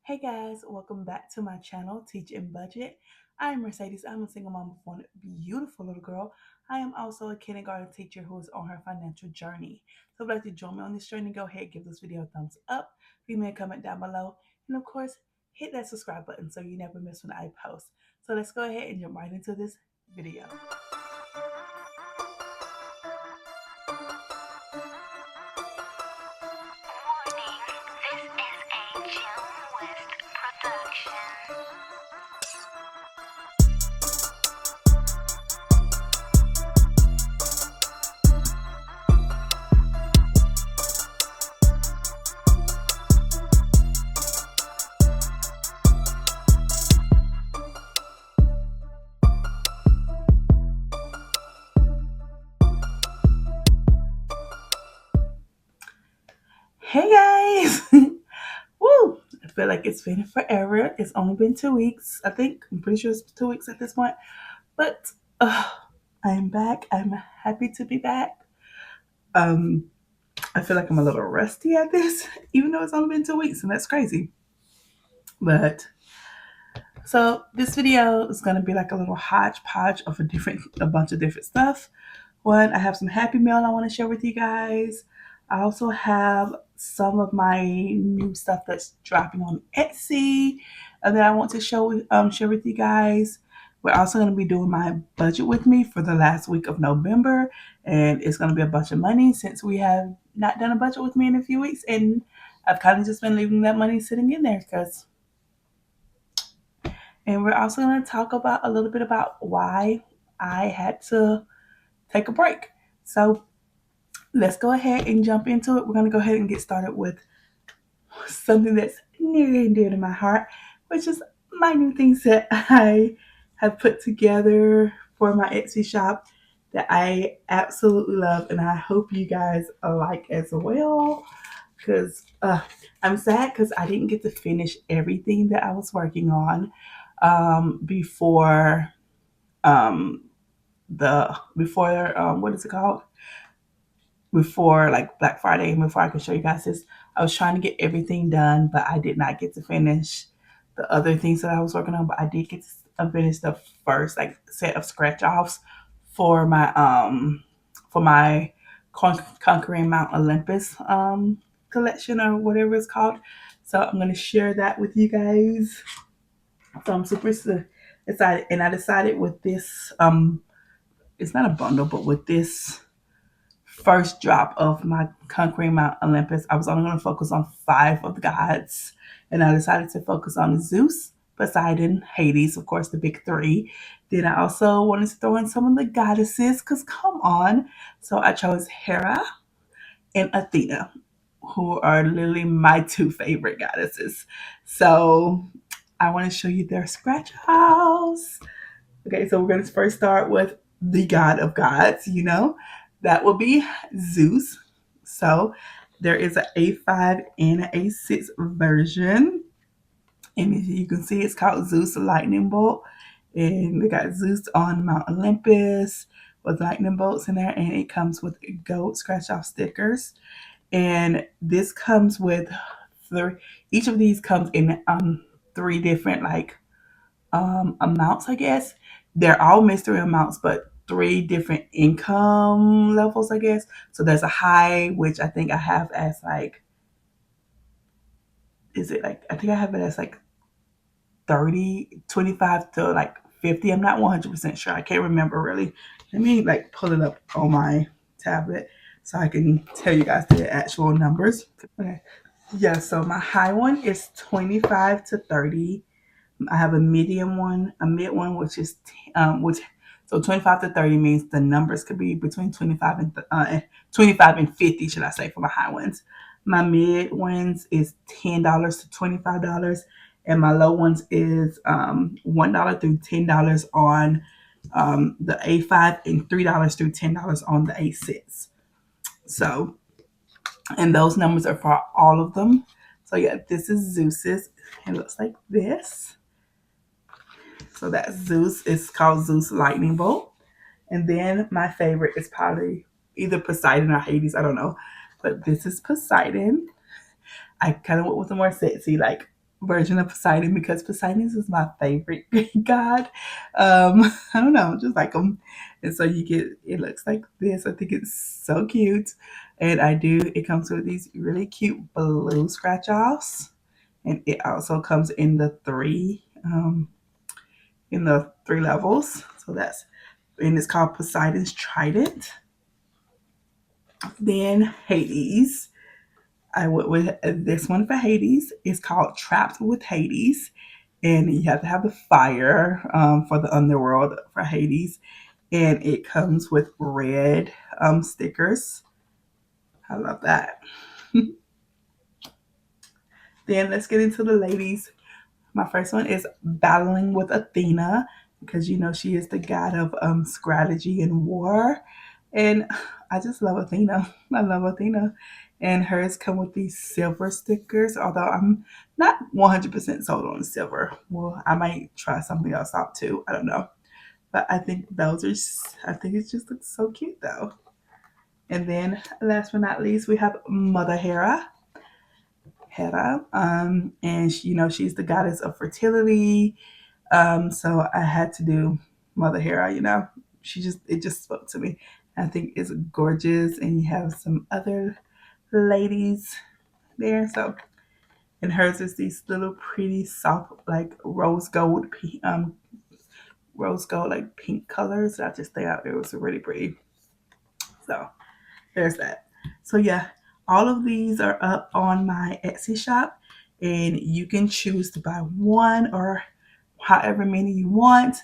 Hey guys, welcome back to my channel, Teach and Budget. I'm Mercedes. I'm a single mom of one beautiful little girl. I am also a kindergarten teacher who is on her financial journey. So if you'd like to join me on this journey, go ahead, give this video a thumbs up, leave me a comment down below, and of course, hit that subscribe button so you never miss when I post. So let's go ahead and jump right into this video. Hey guys! Woo! I feel like it's been forever. It's only been 2 weeks. I'm pretty sure it's 2 weeks at this point. But uh, I'm back. I'm happy to be back. Um, I feel like I'm a little rusty at this, even though it's only been 2 weeks, and that's crazy. But so this video is gonna be like a little hodgepodge of a bunch of different stuff. One, I have some Happy Mail I want to share with you guys. I also have some of my new stuff that's dropping on Etsy, and then I want to share with you guys. We're also going to be doing my budget with me for the last week of November, and it's going to be a bunch of money since we have not done a budget with me in a few weeks, and I've kind of just been leaving that money sitting in there because. And we're also going to talk about a little bit about why I had to take a break. So let's go ahead and jump into it. We're going to go ahead and get started with something that's near and dear to my heart, which is my new things that I have put together for my Etsy shop that I absolutely love, and I hope you guys like as well. Because I'm sad because I didn't get to finish everything that I was working on before what is it called, before like Black Friday, and before I could show you guys this. I was trying to get everything done, but I did not get to finish the other things that I was working on. But I did get to finish the first like set of scratch offs for my Conquering Mount Olympus collection or whatever it's called. So I'm gonna share that with you guys. So I'm super excited, and I decided with this it's not a bundle, but with this first drop of my Conquering Mount Olympus, I was only going to focus on 5 of the gods, and I decided to focus on Zeus, Poseidon, Hades, of course, the big 3. Then I also wanted to throw in some of the goddesses, because come on. So I chose Hera and Athena, who are literally my 2 favorite goddesses. So I want to show you their scratch house. Okay, so we're going to first start with the god of gods, that will be Zeus. So there is an A5 and an A6 version. And as you can see, it's called Zeus Lightning Bolt. And they got Zeus on Mount Olympus with lightning bolts in there. And it comes with gold scratch off stickers. And this comes with each of these comes in 3 different amounts, I guess. They're all mystery amounts, but 3 different income levels, I guess. So there's a high, which I think I have as like, I think I have it as like 30, 25 to like 50. I'm not 100% sure. I can't remember really. Let me like pull it up on my tablet so I can tell you guys the actual numbers. Okay. Yeah, so my high one is 25 to 30. I have a medium one, a mid one, which so 25 to 30 means the numbers could be between 25 and 50, should I say, for my high ones. My mid ones is $10 to $25, and my low ones is $1 through $10 on the A5, and $3 through $10 on the A6. So, and those numbers are for all of them. So yeah, this is Zeus's. It looks like this. So that's Zeus. It's called Zeus Lightning Bolt. And then my favorite is probably either Poseidon or Hades. I don't know. But this is Poseidon. I kind of went with a more sexy, like version of Poseidon because Poseidon is my favorite Greek god. I don't know, just like him. And so you get, it looks like this. I think it's so cute. And it comes with these really cute blue scratch offs. And it also comes in the three levels. So and it's called Poseidon's Trident. Then Hades. I went with this one for Hades. It's called Trapped with Hades. And you have to have the fire for the underworld for Hades. And it comes with red stickers. I love that. Then let's get into the ladies. My first one is Battling with Athena because you know she is the god of strategy and war. And I just love Athena. I love Athena. And hers come with these silver stickers, although I'm not 100% sold on the silver. Well, I might try something else out too. I don't know. But I think I think it just looks so cute though. And then last but not least, we have Mother Hera. And she, she's the goddess of fertility. So I had to do Mother Hera, it just spoke to me. I think it's gorgeous, and you have some other ladies there. So, and hers is these little pretty soft, like rose gold, like pink colors. I just think it was really pretty. So there's that. So yeah, all of these are up on my Etsy shop, and you can choose to buy one or however many you want.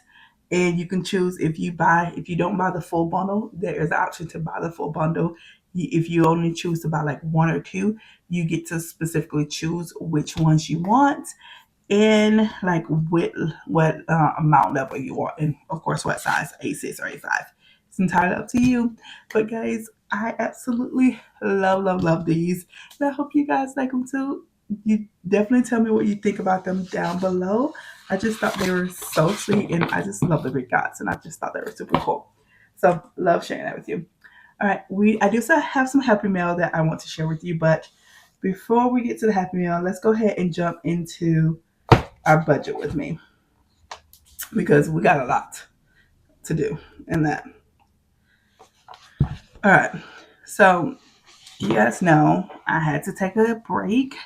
And you can choose if you don't buy the full bundle, there is an option to buy the full bundle. If you only choose to buy like one or two, you get to specifically choose which ones you want and like what amount level you want, and of course what size, A6 or A5. It's entirely up to you. But guys, I absolutely love these, and I hope you guys like them too. You definitely tell me what you think about them down below. I just thought they were so sweet, and I just love the Greek gods, and I just thought they were super cool. So love sharing that with you. All right, I do still have some Happy Mail that I want to share with you, but before we get to the Happy Meal, let's go ahead and jump into our budget with me because we got a lot to do in that. All right. So, you guys know I had to take a break.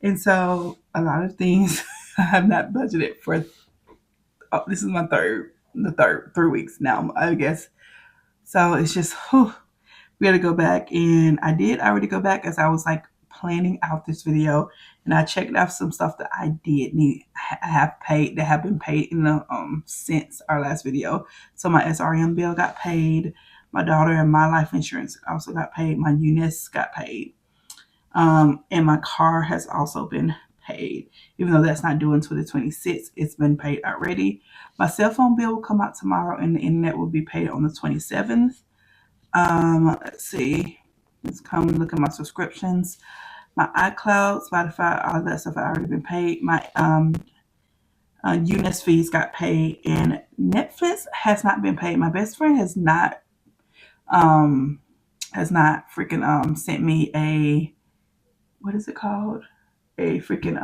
And so, a lot of things I have not budgeted for. Oh, this is the third 3 weeks now, I guess. So, it's just, we got to go back. And I did already go back as I was like planning out this video, and I checked out some stuff that I did need I have paid that have been paid in the since our last video. So my SRM bill got paid, my daughter and my life insurance also got paid, my UNIS got paid, and my car has also been paid. Even though that's not due until the 26th, it's been paid already. My cell phone bill will come out tomorrow, and the internet will be paid on the 27th. Let's see. Let's come look at my subscriptions. My iCloud, Spotify, all that stuff had already been paid. My UNIS fees got paid, and Netflix has not been paid. My best friend um has not freaking sent me a, what is it called? A freaking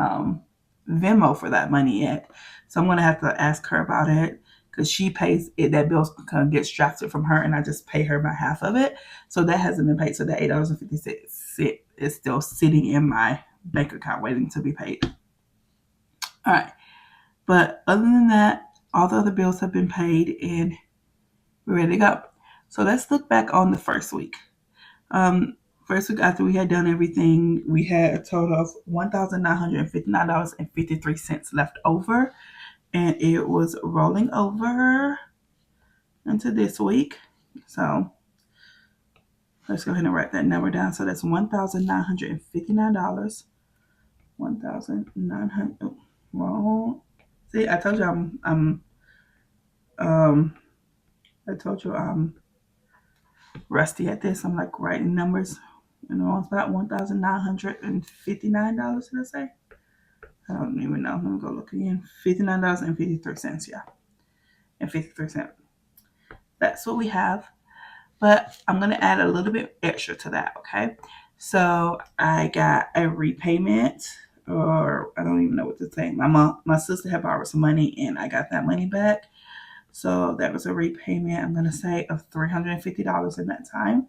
Venmo for that money yet. So I'm gonna have to ask her about it because she pays it. That bill kind of gets drafted from her, and I just pay her by half of it. So that hasn't been paid. So that $8.56 is still sitting in my bank account waiting to be paid. All right. But other than that, all the other bills have been paid, and we're ready to go. So let's look back on the first week. First week after we had done everything, we had a total of $1,959.53 left over, and it was rolling over into this week. So let's go ahead and write that number down. So that's $1,959. 1,900. Oh, wrong. See, I told you I told you I'm rusty at this. I'm like writing numbers in the wrong spot. $1,959. Did I say? I don't even know. Let me go look again. $59.53. Yeah, and 53 cents. That's what we have. But I'm gonna add a little bit extra to that. Okay. So I got a repayment or I don't even know what to say. My sister had borrowed some money, and I got that money back. So that was a repayment, I'm gonna say, of $350 in that time.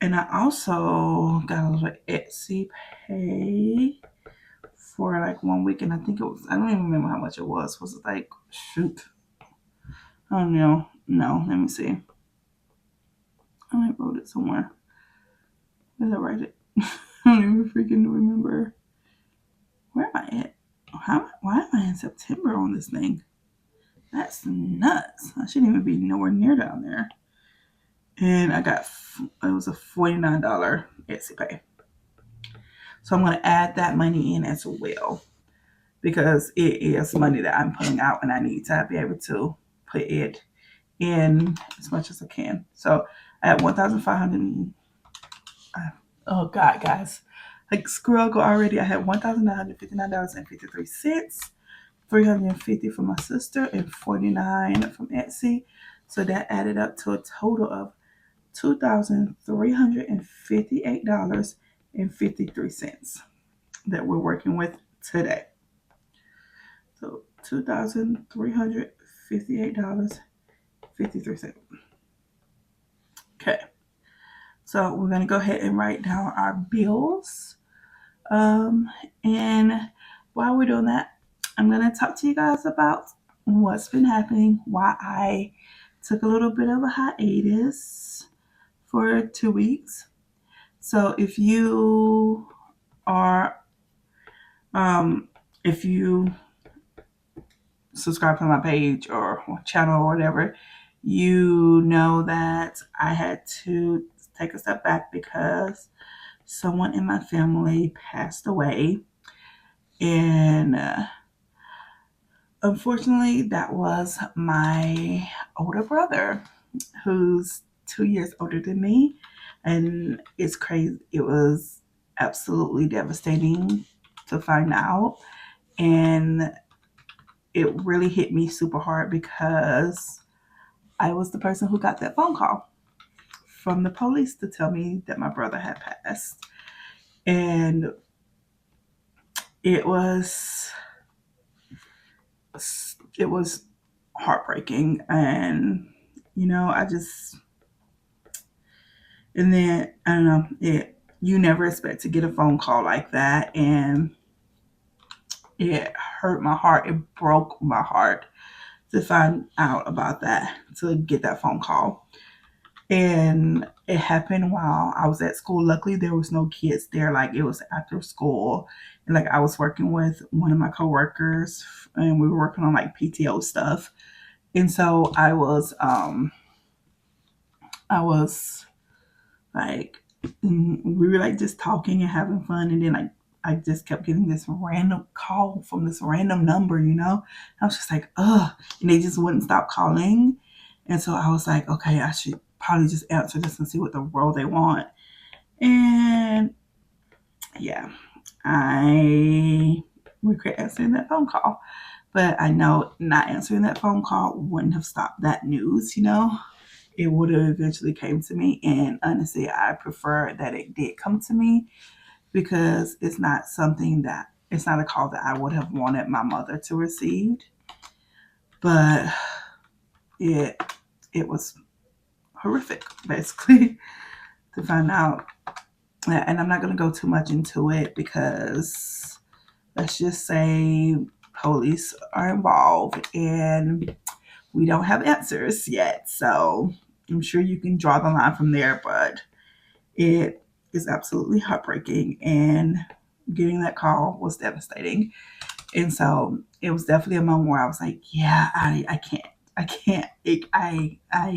And I also got a little Etsy pay for like 1 week, and I think it was, I don't even remember how much it was. Was it like, shoot, I don't know. No, let me see. I wrote it somewhere. Where did I write it? I don't even freaking remember. Where am I at? Why am I in September on this thing? That's nuts. I shouldn't even be nowhere near down there. And I got, it was a $49 Etsy pay. So I'm going to add that money in as well, because it is money that I'm putting out, and I need to be able to put it in as much as I can. So I have 1,500. Oh God, guys, like struggle already. I had $1,959.53, 350 from my sister, and 49 from Etsy. So that added up to a total of $2,358.53 that we're working with today. So $2,358.53. Okay. So we're going to go ahead and write down our bills. And while we're doing that, I'm going to talk to you guys about what's been happening, why I took a little bit of a hiatus for 2 weeks. So if you subscribe to my page or channel or whatever, you know that I had to take a step back because someone in my family passed away. And unfortunately, that was my older brother, who's 2 years older than me. And it's crazy. It was absolutely devastating to find out. And it really hit me super hard because I was the person who got that phone call from the police to tell me that my brother had passed. And it was heartbreaking. And and then I don't know, you never expect to get a phone call like that, and it hurt my heart. It broke my heart to find out about that, to get that phone call. And it happened while I was at school. Luckily, there was no kids there. Like, it was after school, and like I was working with one of my coworkers, and we were working on like PTO stuff. And so I was like, we were like just talking and having fun, and then like I just kept getting this random call from this random number. I was just like, ugh, and they just wouldn't stop calling. And so I was like, okay, I should probably just answer this and see what the world they want. And yeah, I regret answering that phone call. But I know not answering that phone call wouldn't have stopped that news. It would have eventually came to me. And honestly, I prefer that it did come to me, because it's not a call that I would have wanted my mother to receive. But it was horrific, basically, to find out. And I'm not going to go too much into it, because let's just say police are involved and we don't have answers yet. So I'm sure you can draw the line from there, but it is absolutely heartbreaking, and getting that call was devastating. And so it was definitely a moment where I was like, yeah, I can't. I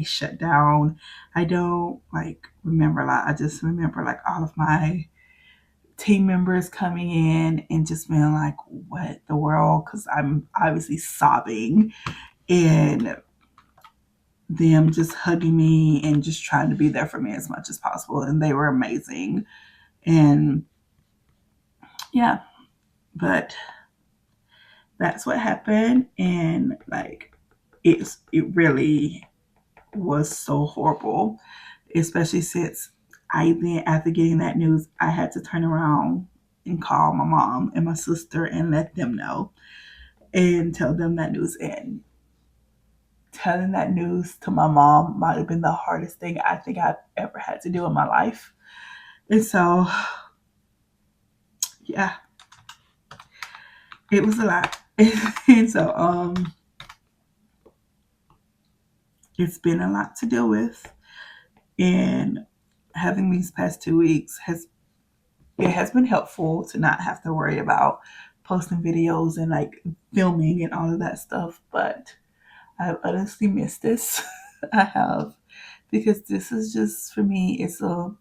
shut down. I don't like remember a lot. I just remember like all of my team members coming in and just being like, what the world? Because I'm obviously sobbing, and them just hugging me and just trying to be there for me as much as possible. And they were amazing. And yeah, but that's what happened. And like, it really was so horrible, especially since I then, after getting that news, I had to turn around and call my mom and my sister and let them know and tell them that news. And telling that news to my mom might have been the hardest thing I think I've ever had to do in my life. And so, yeah, it was a lot. And so, it's been a lot to deal with. And having these past 2 weeks has been helpful to not have to worry about posting videos and like filming and all of that stuff. But I've honestly missed this. I have, because this is just for me. It's a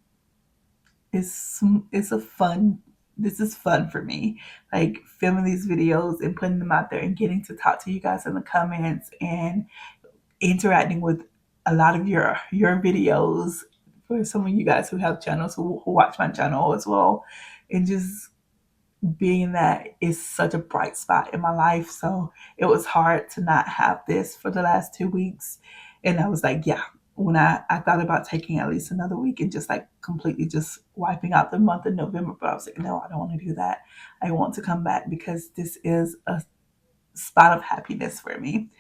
fun. This is fun for me, like filming these videos and putting them out there and getting to talk to you guys in the comments and interacting with a lot of your videos for some of you guys who have channels who watch my channel as well, and just being that is such a bright spot in my life. So it was hard to not have this for the last 2 weeks. And I was like, yeah, when I thought about taking at least another week and just like completely just wiping out the month of November, but I was like, no, I don't want to do that. I want to come back because this is a spot of happiness for me.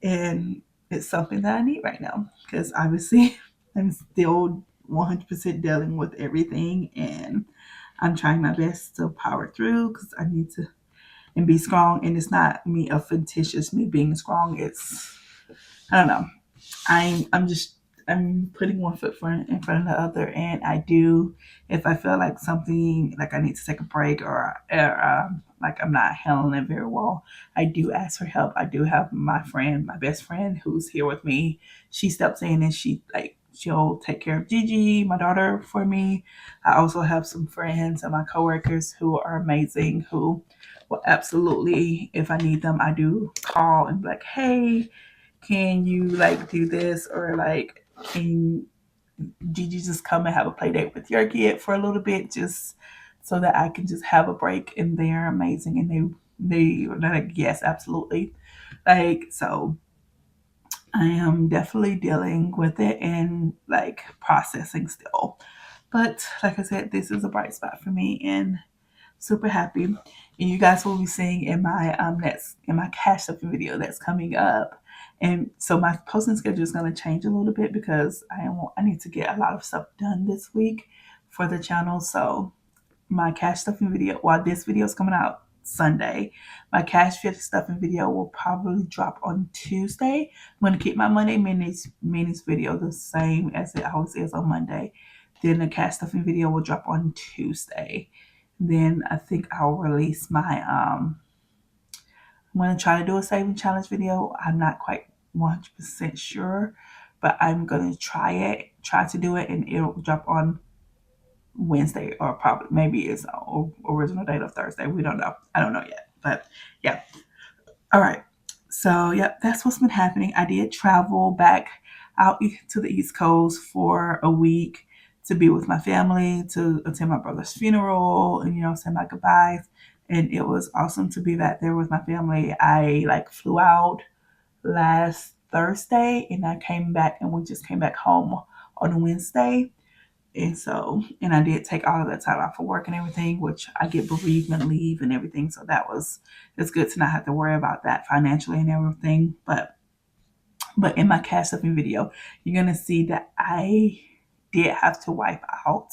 And it's something that I need right now because obviously I'm still 100% dealing with everything, and I'm trying my best to power through because I need to and be strong. And it's not me a fictitious me being strong. It's, I don't know. I'm putting one foot in front of the other, and I do, if I feel like something like I need to take a break, or like I'm not handling it very well, I do ask for help. I do have my friend, my best friend, who's here with me. She steps in and she'll take care of Gigi, my daughter, for me. I also have some friends and my coworkers who are amazing, who will absolutely, if I need them, I do call and be like, hey, can you like do this, or like can Gigi just come and have a play date with your kid for a little bit, just so that I can just have a break. And they're amazing, and they're like, yes, absolutely. Like, so I am definitely dealing with it and like processing still. But like I said, this is a bright spot for me, and super happy. And you guys will be seeing in my next in my cash stuffing video that's coming up. And so my posting schedule is going to change a little bit because I need to get a lot of stuff done this week for the channel. So my cash stuffing video, while this video is coming out Sunday, my cash stuffing video will probably drop on Tuesday. I'm going to keep my Monday minis video the same as it always is on Monday. Then the cash stuffing video will drop on Tuesday. Then I think I'll release my I'm going to try to do a saving challenge video. I'm not quite 100% sure, but I'm going to try to do it, and it'll drop on Wednesday, or probably maybe it's original date of Thursday. We don't know. I don't know yet, but yeah. All right. So yeah, that's what's been happening. I did travel back out to the East Coast for a week to be with my family, to attend my brother's funeral, and say my goodbyes. And it was awesome to be back there with my family. I like flew out last Thursday, and I came back, and we just came back home on Wednesday. And so, and I did take all of that time off for work and everything, which I get bereavement leave and everything. So it's good to not have to worry about that financially and everything. But in my cash stuffing video, you're going to see that I did have to wipe out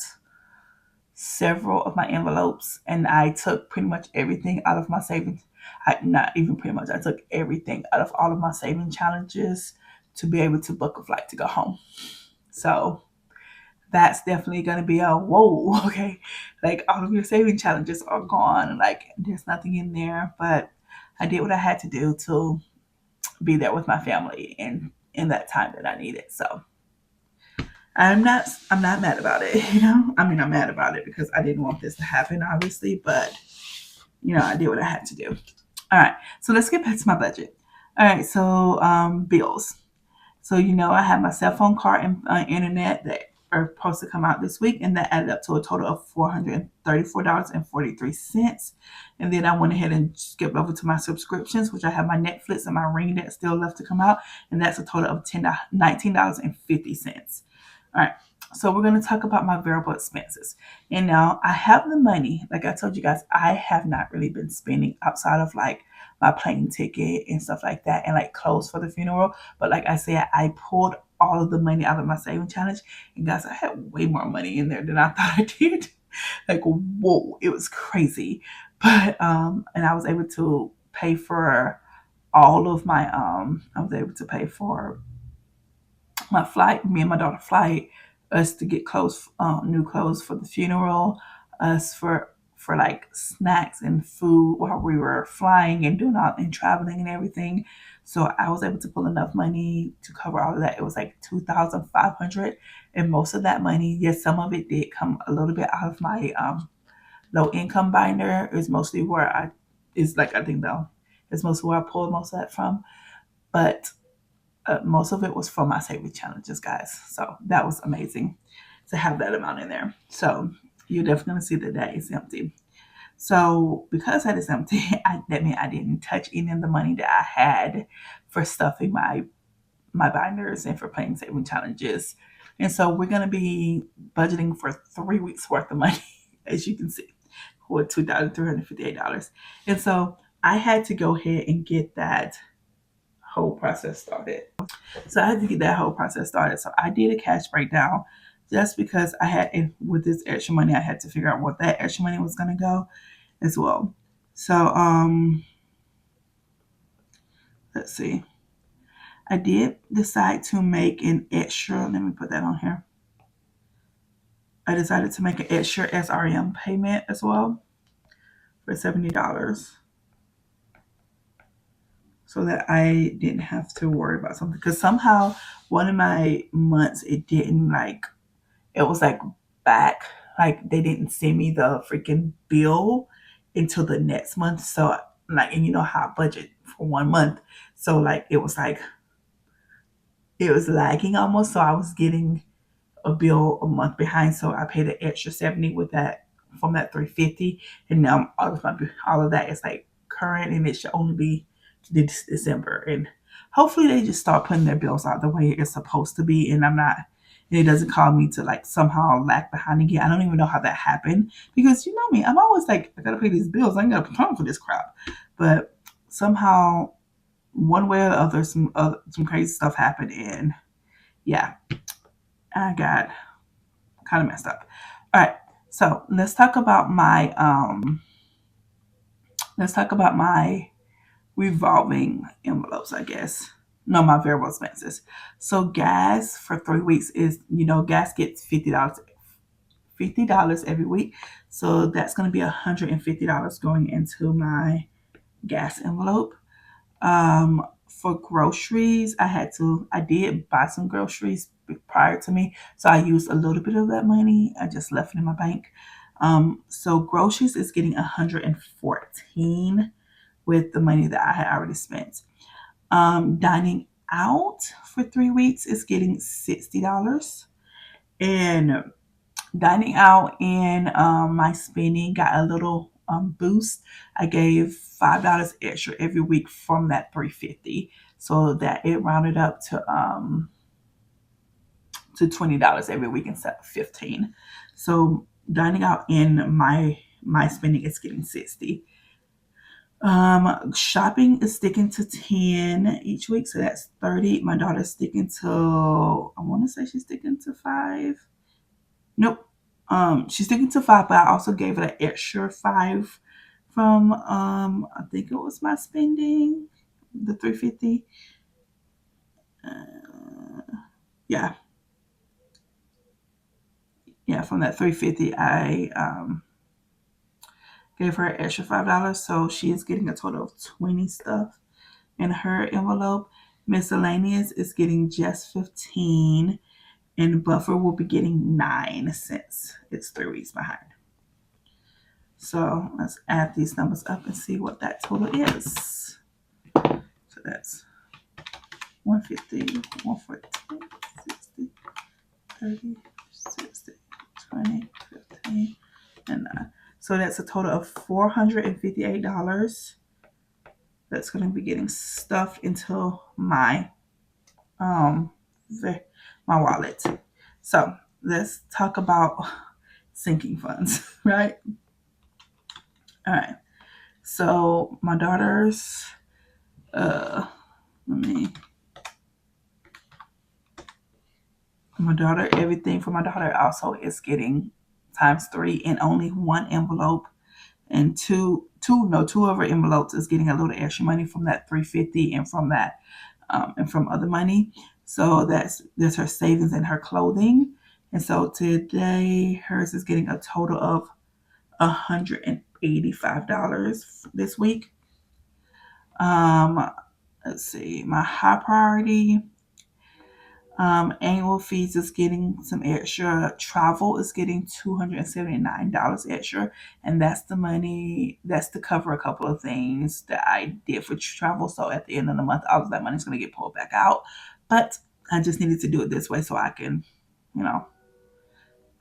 several of my envelopes, and I took pretty much everything out of my savings. Not even pretty much, I took everything out of all of my saving challenges to be able to book a flight to go home. So that's definitely going to be a whoa, okay? Like, all of your saving challenges are gone. Like, there's nothing in there, but I did what I had to do to be there with my family and in that time that I needed. So I'm not mad about it. I mean, I'm mad about it because I didn't want this to happen, obviously, but I did what I had to do. All right, so let's get back to my budget. All right, so bills. So I have my cell phone, car, and internet that are supposed to come out this week, and that added up to a total of $434.43. And then I went ahead and skipped over to my subscriptions, which I have my Netflix and my Ring that's still left to come out, and that's a total of $19.50. All right. So we're going to talk about my variable expenses. And now I have the money. Like I told you guys, I have not really been spending outside of like my plane ticket and stuff like that and like clothes for the funeral. But like I said, I pulled all of the money out of my saving challenge. And guys, I had way more money in there than I thought I did. Like, whoa, it was crazy. But and I was able to pay for all of my I was able to pay for my flight, me and my daughter flight, us to get clothes, new clothes for the funeral, us for like snacks and food while we were flying and doing all and traveling and everything. So I was able to pull enough money to cover all of that. It was like 2,500, and most of that money, yes, some of it did come a little bit out of my low income binder. Is mostly where I is like I think though it's mostly where I pulled most of that from, but most of it was for my saving challenges, guys. So that was amazing to have that amount in there. So you're definitely gonna see that that is empty. So because that is empty, that means I didn't touch any of the money that I had for stuffing my binders and for playing saving challenges. And so we're gonna be budgeting for 3 weeks worth of money, as you can see, for $2,358. And so I had to go ahead and get that whole process started. So I had to get that whole process started. So I did a cash breakdown just because I had, and with this extra money, I had to figure out what that extra money was going to go as well. So, let's see. I did decide to make an extra, let me put that on here. I decided to make an extra SRM payment as well for $70 so that I didn't have to worry about something. Because somehow one of my months, it was like back, like they didn't send me the freaking bill until the next month. So like, and you know how I budget for 1 month. So like it was lagging almost. So I was getting a bill a month behind. So I paid an extra 70 with that from that 350. And now all of that is like current and it should only be this December. And hopefully they just start putting their bills out the way it's supposed to be. And it doesn't call me to like somehow lag behind again. I don't even know how that happened because you know me, I'm always like, I gotta pay these bills. I ain't got time for this crap. But somehow, one way or the other, some crazy stuff happened, and yeah, I got kind of messed up. All right, so let's talk about my revolving envelopes, I guess. No, my variable expenses. So gas for 3 weeks is, gas gets $50 every week. So that's going to be $150 going into my gas envelope. For groceries, I did buy some groceries prior to me. So I used a little bit of that money. I just left it in my bank. So groceries is getting 114 with the money that I had already spent. Dining out for 3 weeks is getting $60. And dining out and my spending got a little boost. I gave $5 extra every week from that 350, so that it rounded up to $20 every week instead of 15. So dining out in my spending is getting 60. Shopping is sticking to 10 each week, so that's 30. My daughter's sticking to, I want to say she's sticking to 5. Nope. She's sticking to 5, but I also gave it an extra 5 from I think it was my spending, the 350. Yeah. Yeah, from that 350 I gave her an extra $5. So she is getting a total of 20 stuff in her envelope. Miscellaneous is getting just 15, and buffer will be getting 9 since it's 3 weeks behind. So let's add these numbers up and see what that total is. So that's 150, 114, 60, 30, 60, 20, 15, and 9. So that's a total of $458 that's going to be getting stuffed into my my wallet. So let's talk about sinking funds, right? All right. So my daughter's, let me, my daughter, everything for my daughter also is getting times three in only one envelope, and two of her envelopes is getting a little extra money from that 350 and from that, and from other money. So that's her savings and her clothing. And so today hers is getting a total of $185 this week. Um, let's see, my high priority, annual fees is getting some extra. Travel is getting $279 extra, and that's the money that's to cover a couple of things that I did for travel. So at the end of the month, all of that money is going to get pulled back out. But I just needed to do it this way so I can, you know,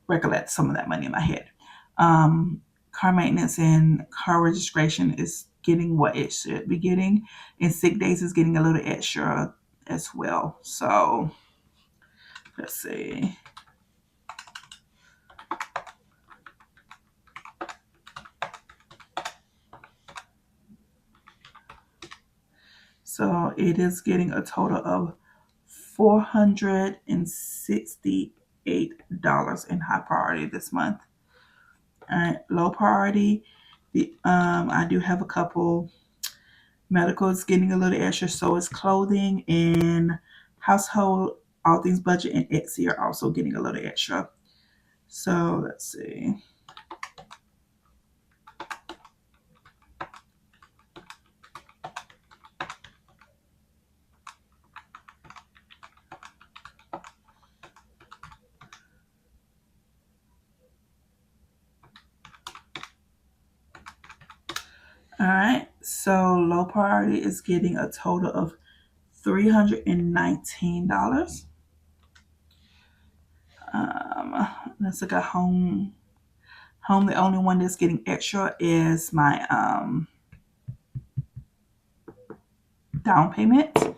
recollect some of that money in my head. Car maintenance and car registration is getting what it should be getting, and sick days is getting a little extra as well. So let's see. So it is getting a total of $468 in high priority this month. All right, low priority. I do have a couple. Medical is getting a little extra, so is clothing and household. All things budget and Etsy are also getting a little extra. So let's see. All right, so low priority is getting a total of $319. Let's look at home. Home, the only one that's getting extra is my down payment.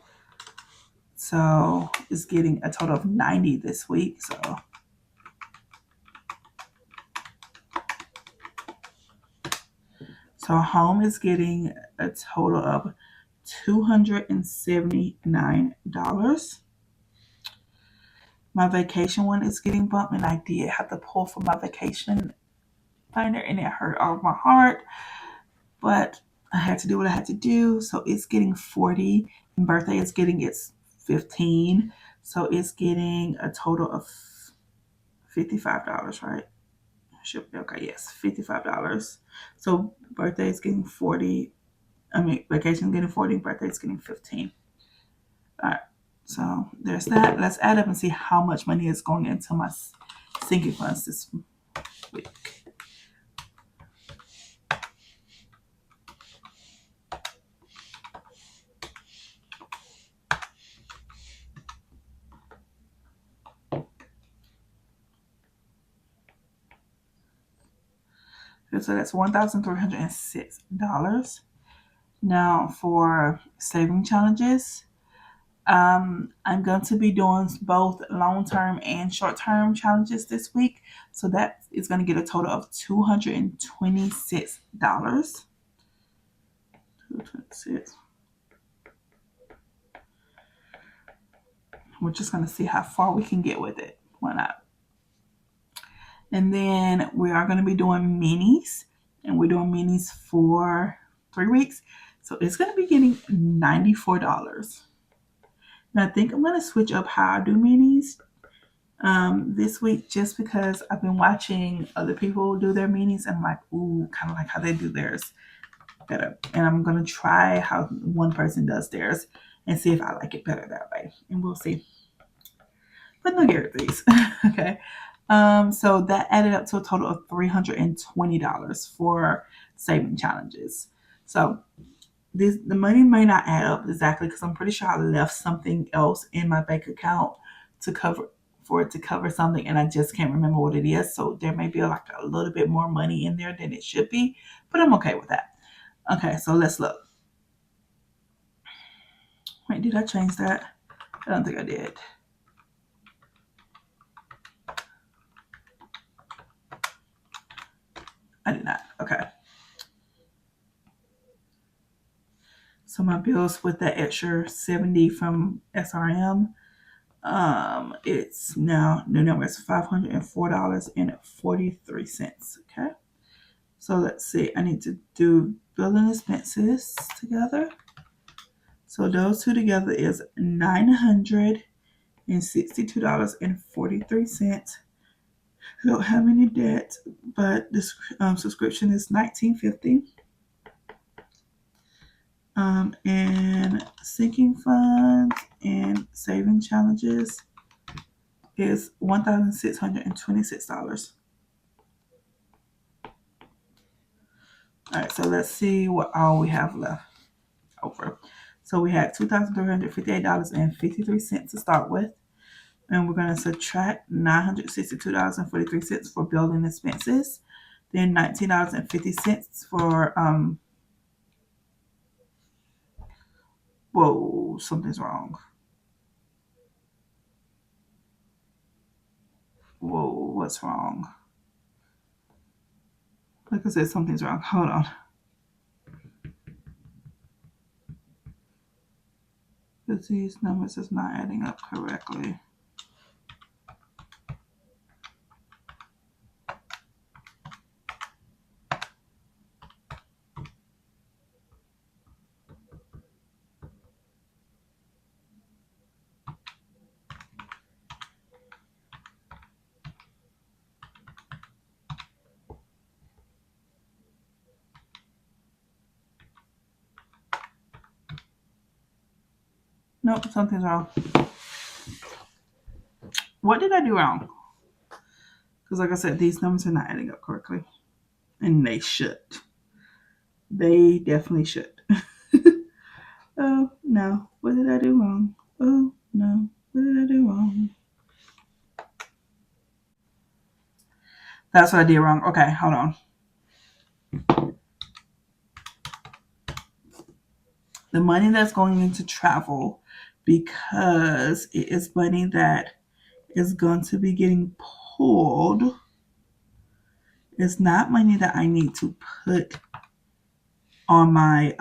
So it's getting a total of 90 this week. So home is getting a total of $279. My vacation one is getting bumped, and I did have to pull from my vacation finder, and it hurt all of my heart. But I had to do what I had to do. So it's getting 40, and birthday is getting its 15. So it's getting a total of $55, right? Should be okay. Yes, $55. So birthday is getting 40. I mean, vacation getting 40, birthday is getting 15. All right. So there's that. Let's add up and see how much money is going into my sinking funds this week. So that's $1,306. Now for saving challenges, I'm going to be doing both long-term and short-term challenges this week. So that is going to get a total of $226. 226. We're just going to see how far we can get with it. Why not? And then we are going to be doing minis, and we're doing minis for 3 weeks. So it's going to be getting $94. Now I think I'm going to switch up how I do minis this week, just because I've been watching other people do their minis, and I'm like, ooh, kind of like how they do theirs better. And I'm going to try how one person does theirs and see if I like it better that way. And we'll see. But no guarantees. Okay. So that added up to a total of $320 for saving challenges. So the money may not add up exactly, because I'm pretty sure I left something else in my bank account to cover for it to cover something, and I just can't remember what it is. So there may be like a little bit more money in there than it should be, but I'm okay with that. Okay, so let's look. Wait, did I change that? I don't think I did. I did not. Okay. So my bills with that extra 70 from SRM, it's now new number is $504.43. Okay. So let's see. I need to do building expenses together. So those two together is $962.43. I don't have any debt, but this subscription is $19.50. And sinking funds and saving challenges is $1,626. All right, so let's see what all we have left over. So we had $2,358.53 to start with. And we're going to subtract $962.43 for building expenses. Then $19.50 for, whoa, something's wrong. Whoa, what's wrong? Like I said, something's wrong. Hold on. Because these numbers is not adding up correctly. Nope, something's wrong. What did I do wrong? Because like I said, these numbers are not adding up correctly. And they should. They definitely should. Oh, no. What did I do wrong? Oh, no. What did I do wrong? That's what I did wrong. Okay, hold on. The money that's going into travel, because it is money that is going to be getting pulled, it's not money that I need to put on my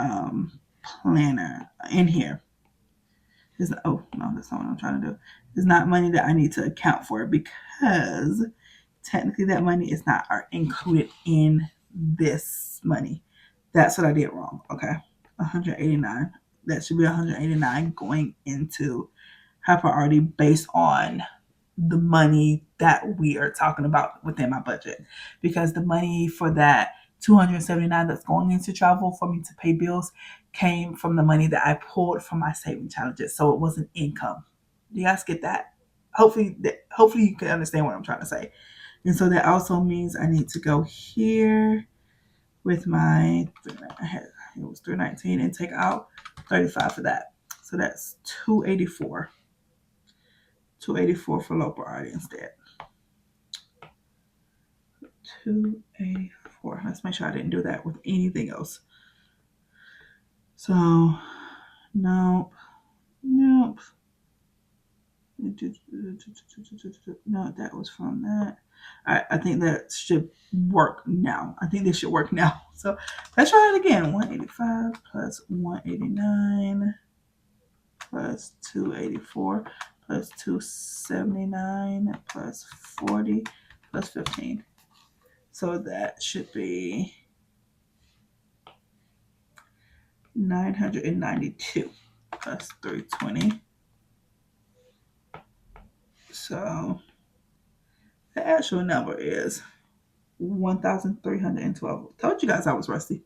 planner in here. Oh, no, that's not what I'm trying to do. It's not money that I need to account for because technically that money is not included in this money. That's what I did wrong. Okay. 189. That should be 189 going into high priority based on the money that we are talking about within my budget. Because the money for that 279 that's going into travel for me to pay bills came from the money that I pulled from my saving challenges. So it wasn't income. Do you guys get that? Hopefully you can understand what I'm trying to say. And so that also means I need to go here with my, it was 319 and take out 35 for that. So that's 284. 284 for low priority instead. 284. Let's make sure I didn't do that with anything else. So, nope. No, that was from that. I think that should work now. I think this should work now. So let's try it again. 185 plus 189 plus 284 plus 279 plus 40 plus 15. So that should be 992 plus 320. So the actual number is 1,312. Told you guys I was rusty.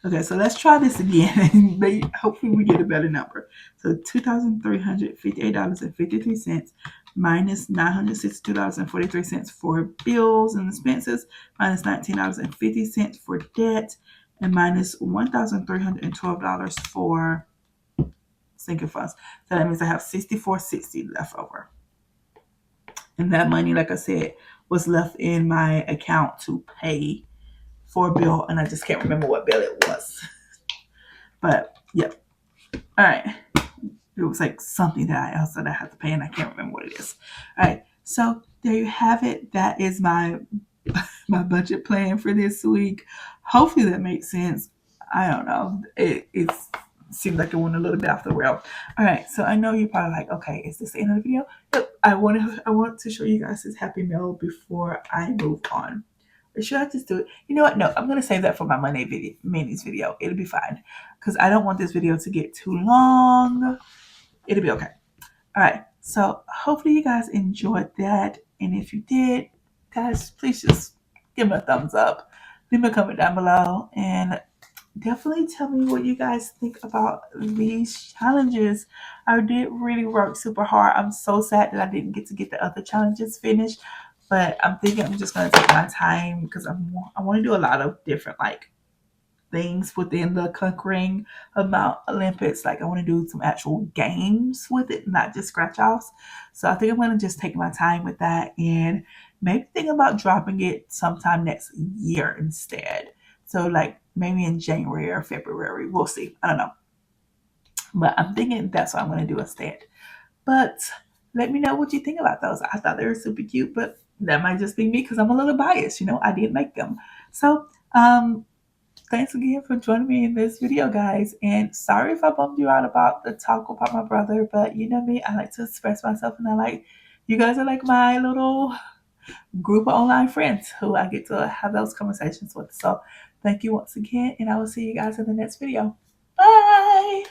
Okay, so let's try this again. Hopefully we get a better number. So $2,358.53 minus $962.43 for bills and expenses, minus $19.50 for debt, and minus $1,312 for sinking funds. So that means I have $64.60 left over. And that money, like I said, was left in my account to pay for a bill, and I just can't remember what bill it was. But yep. All right. It was like something that I had to pay, and I can't remember what it is. All right. So there you have it. That is my my budget plan for this week. Hopefully that makes sense. I don't know. It seems like it went a little bit off the rail. All right, so I know you're probably like, okay, is this the end of the video? Yep. I want to show you guys this happy meal before I move on. Or should I just do it? You know what? No, I'm gonna save that for my Monday video, minis video. It'll be fine because I don't want this video to get too long. It'll be okay. All right. So hopefully you guys enjoyed that, and if you did, guys, please just give me a thumbs up. Leave me a comment down below, and definitely tell me what you guys think about these challenges. I did really work super hard. I'm so sad that I didn't get the other challenges finished, but I'm thinking I'm just gonna take my time because I want to do a lot of different like things within the Conquering of Mount Olympus. Like I want to do some actual games with it, not just scratch offs. So I think I'm gonna just take my time with that and maybe think about dropping it sometime next year instead. So like maybe in January or February. We'll see. I don't know. But I'm thinking that's what I'm gonna do instead. But let me know what you think about those. I thought they were super cute, but that might just be me because I'm a little biased. I did make them. So thanks again for joining me in this video, guys. And sorry if I bummed you out about the talk about my brother, but you know me, I like to express myself, and you guys are like my little group of online friends who I get to have those conversations with. So thank you once again, and I will see you guys in the next video. Bye.